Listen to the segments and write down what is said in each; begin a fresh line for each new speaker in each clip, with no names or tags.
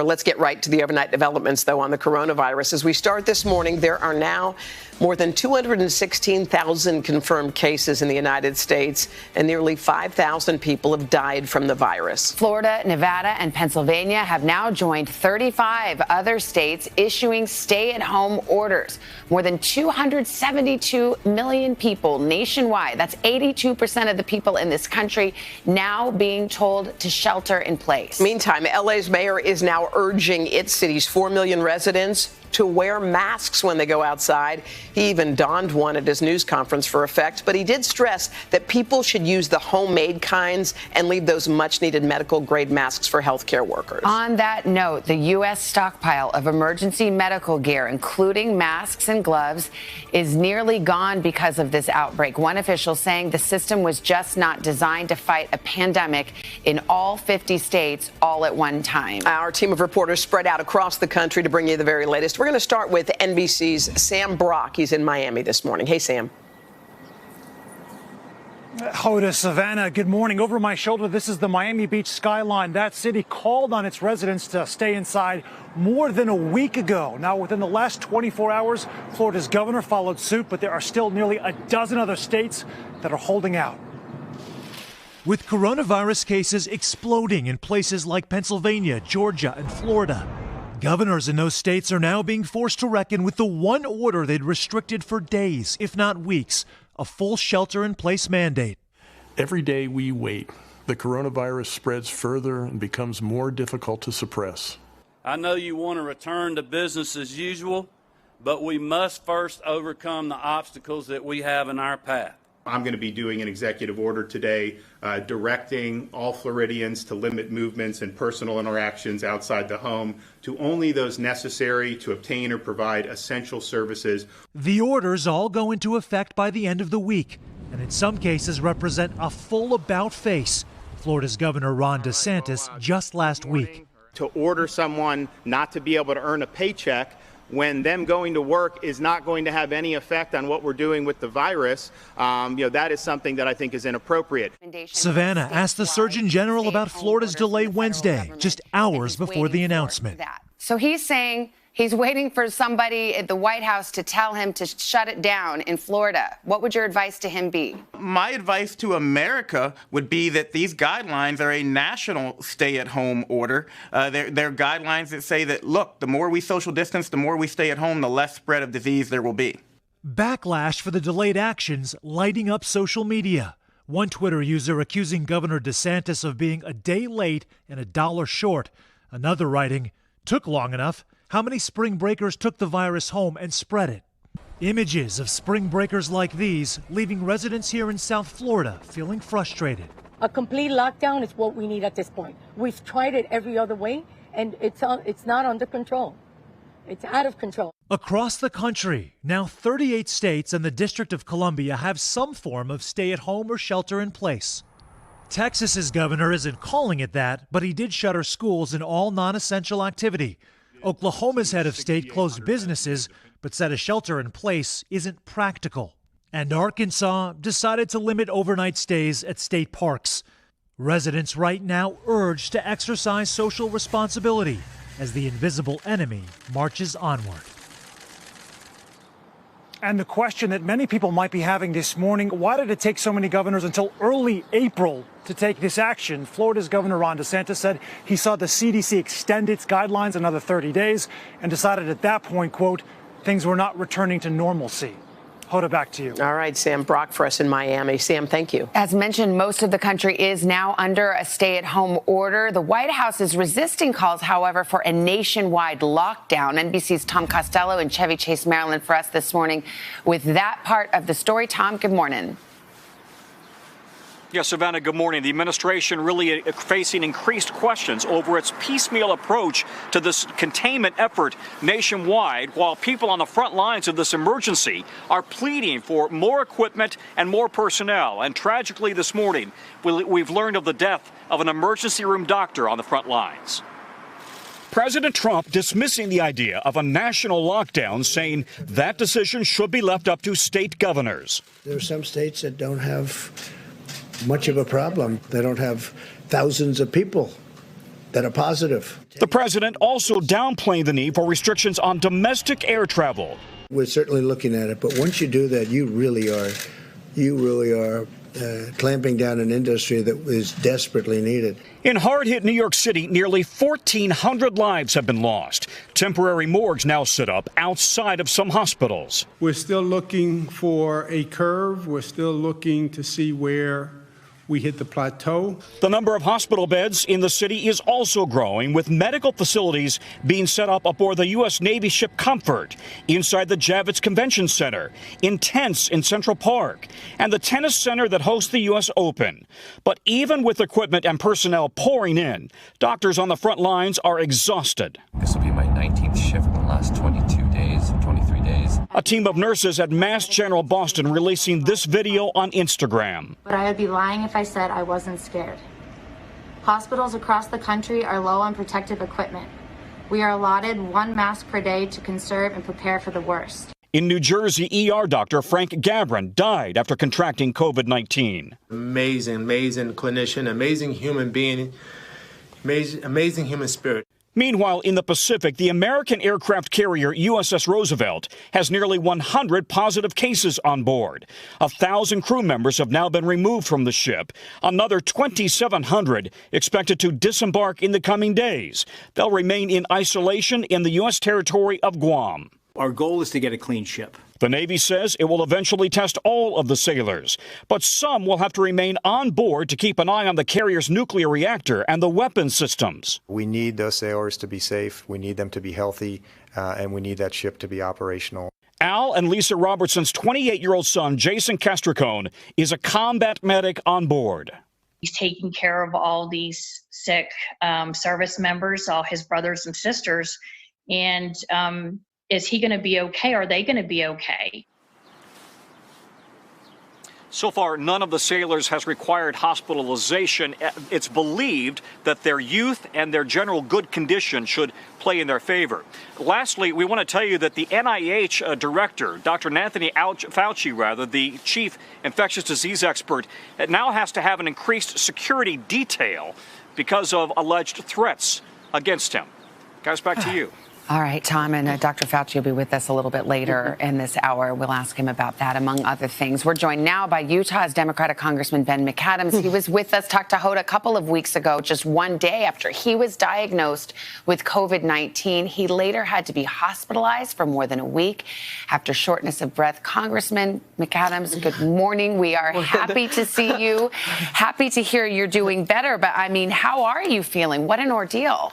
Let's get right to the overnight developments, though, on the coronavirus. As we start this morning, there are now more than 216,000 confirmed cases in the United States, and nearly 5,000 people have died from the virus.
Florida, Nevada, and Pennsylvania have now joined 35 other states issuing stay-at-home orders. More than 272 million people nationwide, that's 82% of the people in this country, now being told to shelter in place.
Meantime, LA's mayor is now urging its city's 4 million residents to wear masks when they go outside. He even donned one at his news conference for effect, but he did stress that people should use the homemade kinds and leave those much-needed medical-grade masks for healthcare workers.
On that note, the U.S. stockpile of emergency medical gear, including masks and gloves, is nearly gone because of this outbreak. One official saying the system was just not designed to fight a pandemic in all 50 states all at one time.
Our team of reporters spread out across the country to bring you the very latest. We're going to start with NBC's Sam Brock. He's in Miami this morning. Hey, Sam.
Hoda, Savannah, good morning. Over my shoulder, this is the Miami Beach skyline. That city called on its residents to stay inside more than a week ago. Now, within the last 24 hours, Florida's governor followed suit, but there are still nearly a dozen other states that are holding out.
With coronavirus cases exploding in places like Pennsylvania, Georgia, and Florida, governors in those states are now being forced to reckon with the one order they'd restricted for days, if not weeks, a full shelter-in-place mandate.
Every day we wait, the coronavirus spreads further and becomes more difficult to suppress.
I know you want to return to business as usual, but we must first overcome the obstacles that we have in our path.
I'm going to be doing an executive order today directing all Floridians to limit movements and personal interactions outside the home to only those necessary to obtain or provide essential services.
The orders all go into effect by the end of the week, and in some cases represent a full about-face. Florida's Governor Ron DeSantis just last week.
To order someone not to be able to earn a paycheck when them going to work is not going to have any effect on what we're doing with the virus, that is something that I think is inappropriate.
Savannah asked the Surgeon General about Florida's delay Wednesday, just hours before the announcement.
So he's saying he's waiting for somebody at the White House to tell him to shut it down in Florida. What would your advice to him be?
My advice to America would be that these guidelines are a national stay-at-home order. They're guidelines that say that, look, the more we social distance, the more we stay at home, the less spread of disease there will be.
Backlash for the delayed actions lighting up social media. One Twitter user accusing Governor DeSantis of being a day late and $1 short. Another writing, took long enough. How many spring breakers took the virus home and spread it? Images of spring breakers like these leaving residents here in South Florida feeling frustrated.
A complete lockdown is what we need at this point. We've tried it every other way, and it's not under control. It's out of control.
Across the country, now 38 states and the District of Columbia have some form of stay-at-home or shelter-in-place. Texas's governor isn't calling it that, but he did shutter schools and all non-essential activity. Oklahoma's head of state closed businesses, but said a shelter-in-place isn't practical. And Arkansas decided to limit overnight stays at state parks. Residents right now urged to exercise social responsibility as the invisible enemy marches onward.
And the question that many people might be having this morning, why did it take so many governors until early April to take this action? Florida's Governor Ron DeSantis said he saw the CDC extend its guidelines another 30 days and decided at that point, quote, things were not returning to normalcy. Hoda, back to you.
All right, Sam Brock for us in Miami. Sam, thank you.
As mentioned, most of the country is now under a stay-at-home order. The White House is resisting calls, however, for a nationwide lockdown. NBC's Tom Costello in Chevy Chase, Maryland, for us this morning with that part of the story. Tom, good morning.
Yes, Savannah, good morning. The administration really facing increased questions over its piecemeal approach to this containment effort nationwide, while people on the front lines of this emergency are pleading for more equipment and more personnel. And tragically this morning, we've learned of the death of an emergency room doctor on the front lines.
President Trump dismissing the idea of a national lockdown, saying that decision should be left up to state governors.
There are some states that don't have much of a problem. They don't have thousands of people that are positive.
The president also downplaying the need for restrictions on domestic air travel.
We're certainly looking at it, but once you do that, you really are clamping down an industry that is desperately needed.
In hard-hit New York City, nearly 1,400 lives have been lost. Temporary morgues now set up outside of some hospitals.
We're still looking for a curve. We're still looking to see where we hit the plateau.
The number of hospital beds in the city is also growing, with medical facilities being set up aboard the U.S. Navy ship Comfort, inside the Javits Convention Center, in tents in Central Park, and the tennis center that hosts the U.S. Open. But even with equipment and personnel pouring in, doctors on the front lines are exhausted.
This will be my 19th shift in the last 23 days.
A team of nurses at Mass General Boston releasing this video on Instagram.
But I would be lying if I said I wasn't scared. Hospitals across the country are low on protective equipment. We are allotted 1 mask per day to conserve and prepare for the worst.
In New Jersey, ER doctor Frank Gabrin died after contracting COVID-19.
Amazing clinician, amazing human being, amazing human spirit.
Meanwhile, in the Pacific, the American aircraft carrier USS Roosevelt has nearly 100 positive cases on board. 1,000 crew members have now been removed from the ship. Another 2,700 expected to disembark in the coming days. They'll remain in isolation in the U.S. territory of Guam.
Our goal is to get a clean ship.
The Navy says it will eventually test all of the sailors, but some will have to remain on board to keep an eye on the carrier's nuclear reactor and the weapons systems.
We need those sailors to be safe, we need them to be healthy, and we need that ship to be operational.
Al and Lisa Robertson's 28-year-old son, Jason Castricone, is a combat medic on board.
He's taking care of all these sick service members, all his brothers and sisters, and is he going to be okay? Are they going to be okay?
So far, none of the sailors has required hospitalization. It's believed that their youth and their general good condition should play in their favor. Lastly, we want to tell you that the NIH director, Dr. Anthony Fauci, the chief infectious disease expert, now has to have an increased security detail because of alleged threats against him. Guys, back to you.
All right, Tom, and Dr. Fauci will be with us a little bit later in this hour. We'll ask him about that, among other things. We're joined now by Utah's Democratic Congressman Ben McAdams. He was with us, talked to Hoda a couple of weeks ago, just one day after he was diagnosed with COVID-19. He later had to be hospitalized for more than a week after shortness of breath. Congressman McAdams, good morning. We are happy to see you. Happy to hear you're doing better. But, I mean, how are you feeling? What an ordeal.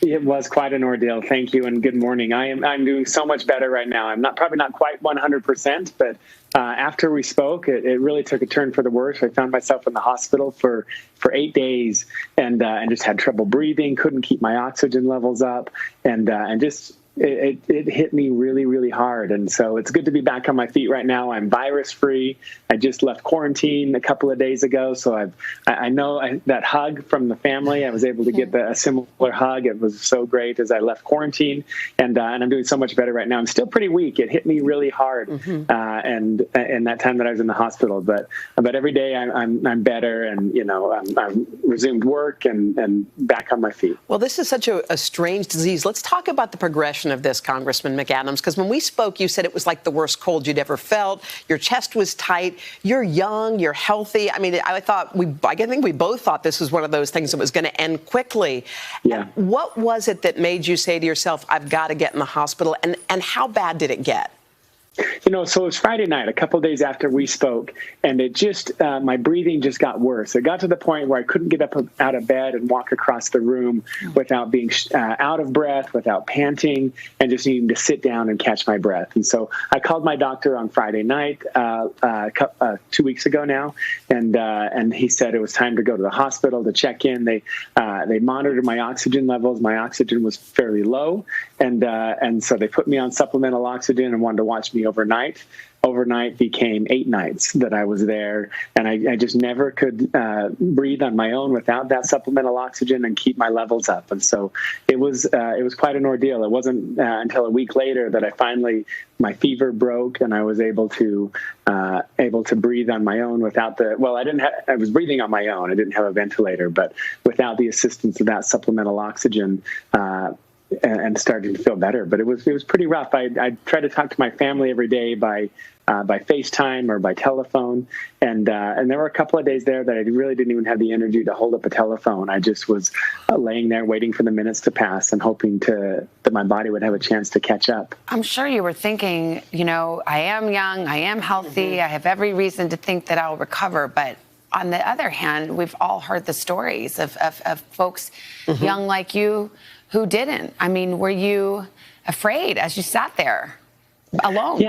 It was quite an ordeal. Thank you and good morning. I'm doing so much better right now. I'm probably not quite 100%, but after we spoke, it really took a turn for the worse. I found myself in the hospital for 8 days and just had trouble breathing, couldn't keep my oxygen levels up, and just it hit me really, really hard. And so it's good to be back on my feet right now. I'm virus free. I just left quarantine a couple of days ago. So I know that hug from the family, I was able to get a similar hug. It was so great as I left quarantine, and I'm doing so much better right now. I'm still pretty weak. It hit me really hard. And that time that I was in the hospital, but every day I'm better, and I'm resumed work and back on my feet.
Well, this is such a strange disease. Let's talk about the progression of this, Congressman McAdams, because when we spoke, you said it was like the worst cold you'd ever felt. Your chest was tight. You're young. You're healthy. I mean, I think we both thought this was one of those things that was going to end quickly. Yeah. And what was it that made you say to yourself, I've got to get in the hospital? And how bad did it get?
So it was Friday night, a couple of days after we spoke, and it just, my breathing just got worse. It got to the point where I couldn't get up out of bed and walk across the room without being out of breath, without panting, and just needing to sit down and catch my breath. And so I called my doctor on Friday night, 2 weeks ago now, and he said it was time to go to the hospital to check in. They monitored my oxygen levels. My oxygen was fairly low, and so they put me on supplemental oxygen and wanted to watch me overnight. Overnight became 8 nights that I was there, and I just never could breathe on my own without that supplemental oxygen and keep my levels up. And so it was quite an ordeal. It wasn't until a week later that my fever broke and I was able to breathe on my own without I was breathing on my own. I didn't have a ventilator, but without the assistance of that supplemental oxygen, and starting to feel better. But it was pretty rough. I tried to talk to my family every day by FaceTime or by telephone, and there were a couple of days there that I really didn't even have the energy to hold up a telephone. I just was laying there waiting for the minutes to pass and hoping that my body would have a chance to catch up.
I'm sure you were thinking, I am young, I am healthy, I have every reason to think that I'll recover, but on the other hand, we've all heard the stories of folks young like you who didn't. I mean, were you afraid as you sat there alone?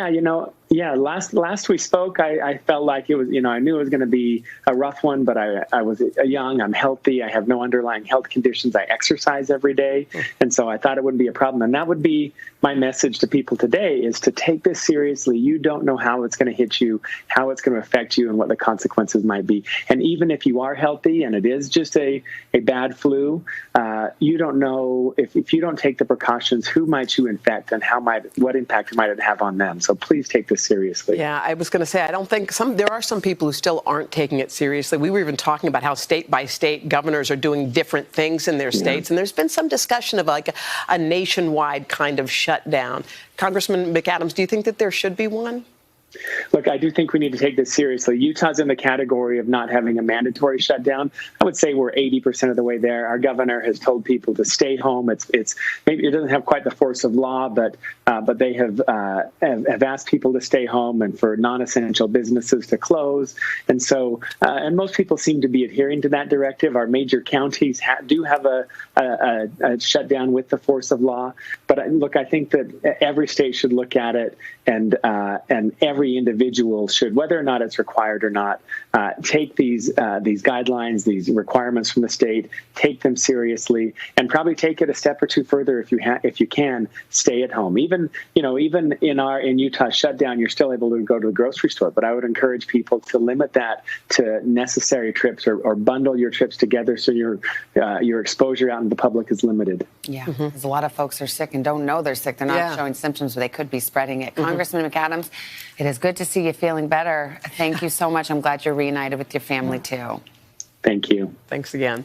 Yeah, last we spoke, I felt like it was, I knew it was going to be a rough one, but I was young, I'm healthy, I have no underlying health conditions, I exercise every day, and so I thought it wouldn't be a problem. And that would be my message to people today, is to take this seriously. You don't know how it's going to hit you, how it's going to affect you, and what the consequences might be. And even if you are healthy and it is just a bad flu, you don't know, if you don't take the precautions, who might you infect and what impact might it have on them. So please take this seriously.
Yeah, I was going to say, I don't think there are some people who still aren't taking it seriously. We were even talking about how state by state governors are doing different things in their states. And there's been some discussion of like a nationwide kind of shutdown. Congressman McAdams, do you think that there should be one?
Look, I do think we need to take this seriously. Utah's in the category of not having a mandatory shutdown. I would say we're 80% of the way there. Our governor has told people to stay home. It's maybe it doesn't have quite the force of law, but they have asked people to stay home and for non-essential businesses to close. And so, and most people seem to be adhering to that directive. Our major counties do have a shutdown with the force of law. But I think that every state should look at it, and every individual should, whether or not it's required or not, take these guidelines, these requirements from the state, take them seriously, and probably take it a step or two further if you can. Stay at home. Even in Utah's shutdown, you're still able to go to the grocery store. But I would encourage people to limit that to necessary trips, or bundle your trips together so your exposure out in the public is limited.
Yeah, because a lot of folks are sick and don't know they're sick. They're not showing symptoms, but they could be spreading it. Congressman McAdams, it is good to see you feeling better. Thank you so much. I'm glad you're reunited with your family, too.
Thank you.
Thanks again.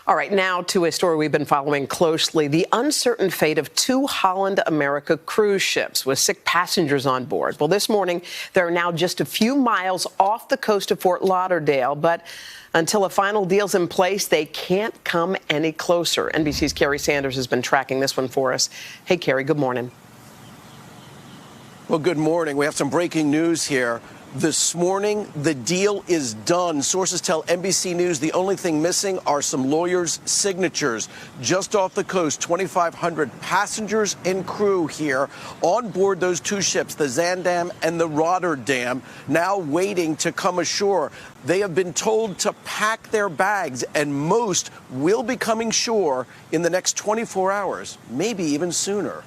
All right, now to a story we've been following closely. The uncertain fate of 2 Holland America cruise ships with sick passengers on board. Well, this morning, they're now just a few miles off the coast of Fort Lauderdale, but until a final deal's in place, they can't come any closer. NBC's Carrie Sanders has been tracking this one for us. Hey, Carrie, good morning.
Well, good morning. We have some breaking news here. This morning, the deal is done. Sources tell NBC News the only thing missing are some lawyers' signatures. Just off the coast, 2,500 passengers and crew here on board those 2 ships, the Zaandam and the Rotterdam, now waiting to come ashore. They have been told to pack their bags, and most will be coming shore in the next 24 hours, maybe even sooner.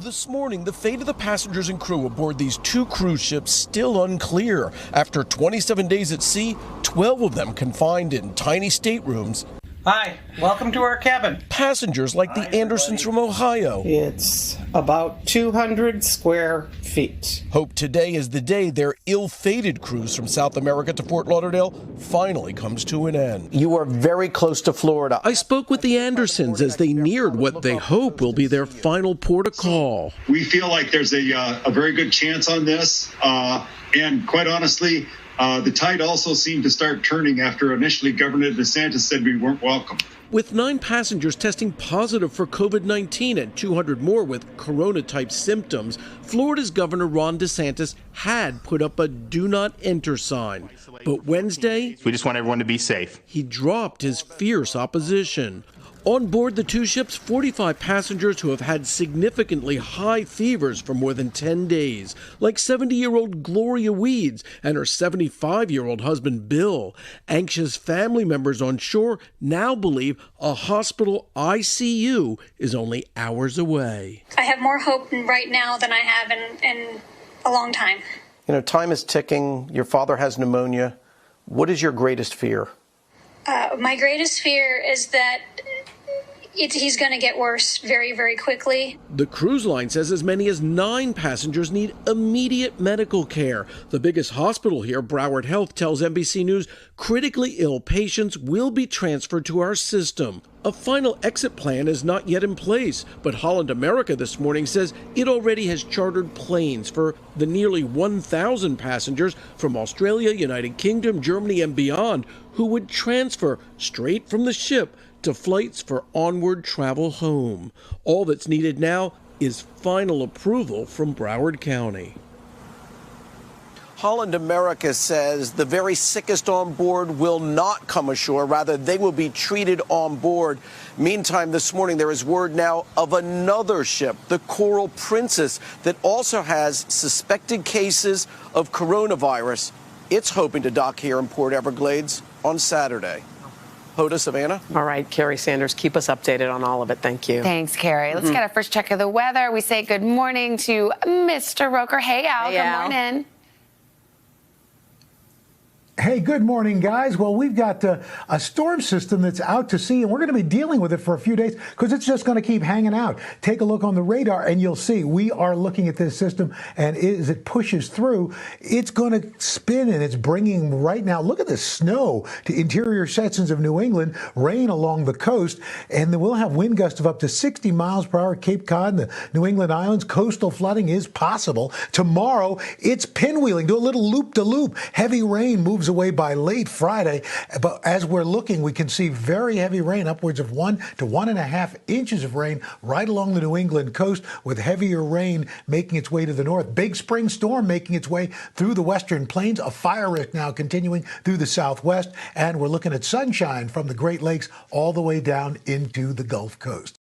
This morning, the fate of the passengers and crew aboard these 2 cruise ships still unclear. After 27 days at sea, 12 of them confined in tiny staterooms.
Hi, welcome to our cabin.
Passengers like the Andersons from Ohio.
It's about 200 square feet.
Hope today is the day their ill-fated cruise from South America to Fort Lauderdale finally comes to an end. You are very close to Florida. I spoke with the Andersons as they neared what they hope will be their final port of call.
We feel like there's a very good chance on this, and quite honestly, the tide also seemed to start turning after initially Governor DeSantis said we weren't welcome.
With 9 passengers testing positive for COVID-19 and 200 more with corona-type symptoms, Florida's Governor Ron DeSantis had put up a do not enter sign. But Wednesday,
we just want everyone to be safe.
He dropped his fierce opposition. On board the two ships, 45 passengers who have had significantly high fevers for more than 10 days, like 70-year-old Gloria Weeds and her 75-year-old husband Bill. Anxious family members on shore now believe a hospital ICU is only hours away.
I have more hope right now than I have in a long time.
You know, time is ticking. Your father has pneumonia. What is your greatest fear?
My greatest fear is that he's going to get worse very, very quickly.
The cruise line says as many as 9 passengers need immediate medical care. The biggest hospital here, Broward Health, tells NBC News critically ill patients will be transferred to our system. A final exit plan is not yet in place, but Holland America this morning says it already has chartered planes for the nearly 1,000 passengers from Australia, United Kingdom, Germany, and beyond who would transfer straight from the ship to flights for onward travel home. All that's needed now is final approval from Broward County. Holland America says the very sickest on board will not come ashore. Rather, they will be treated on board. Meantime, this morning, there is word now of another ship, the Coral Princess, that also has suspected cases of coronavirus. It's hoping to dock here in Port Everglades on Saturday. Hoda, Savannah.
All right, Carrie Sanders, keep us updated on all of it. Thank you.
Thanks, Carrie. Let's get our first check of the weather. We say good morning to Mr. Roker. Hey, Al.
Hey, Al.
Good morning.
Hey, good morning, guys. Well, we've got a storm system that's out to sea, and we're going to be dealing with it for a few days because it's just going to keep hanging out. Take a look on the radar, and you'll see we are looking at this system, and as it pushes through, it's going to spin, and it's bringing right now, look at the snow to interior sections of New England, rain along the coast, and then we'll have wind gusts of up to 60 miles per hour at Cape Cod and the New England Islands. Coastal flooding is possible. Tomorrow, it's pinwheeling. Do a little loop-to-loop. Heavy rain moves away by late Friday, but as we're looking, we can see very heavy rain, upwards of 1 to 1.5 inches of rain right along the New England coast, with heavier rain making its way to the north. Big spring storm making its way through the western plains, a fire risk now continuing through the southwest, and we're looking at sunshine from the Great Lakes all the way down into the Gulf Coast.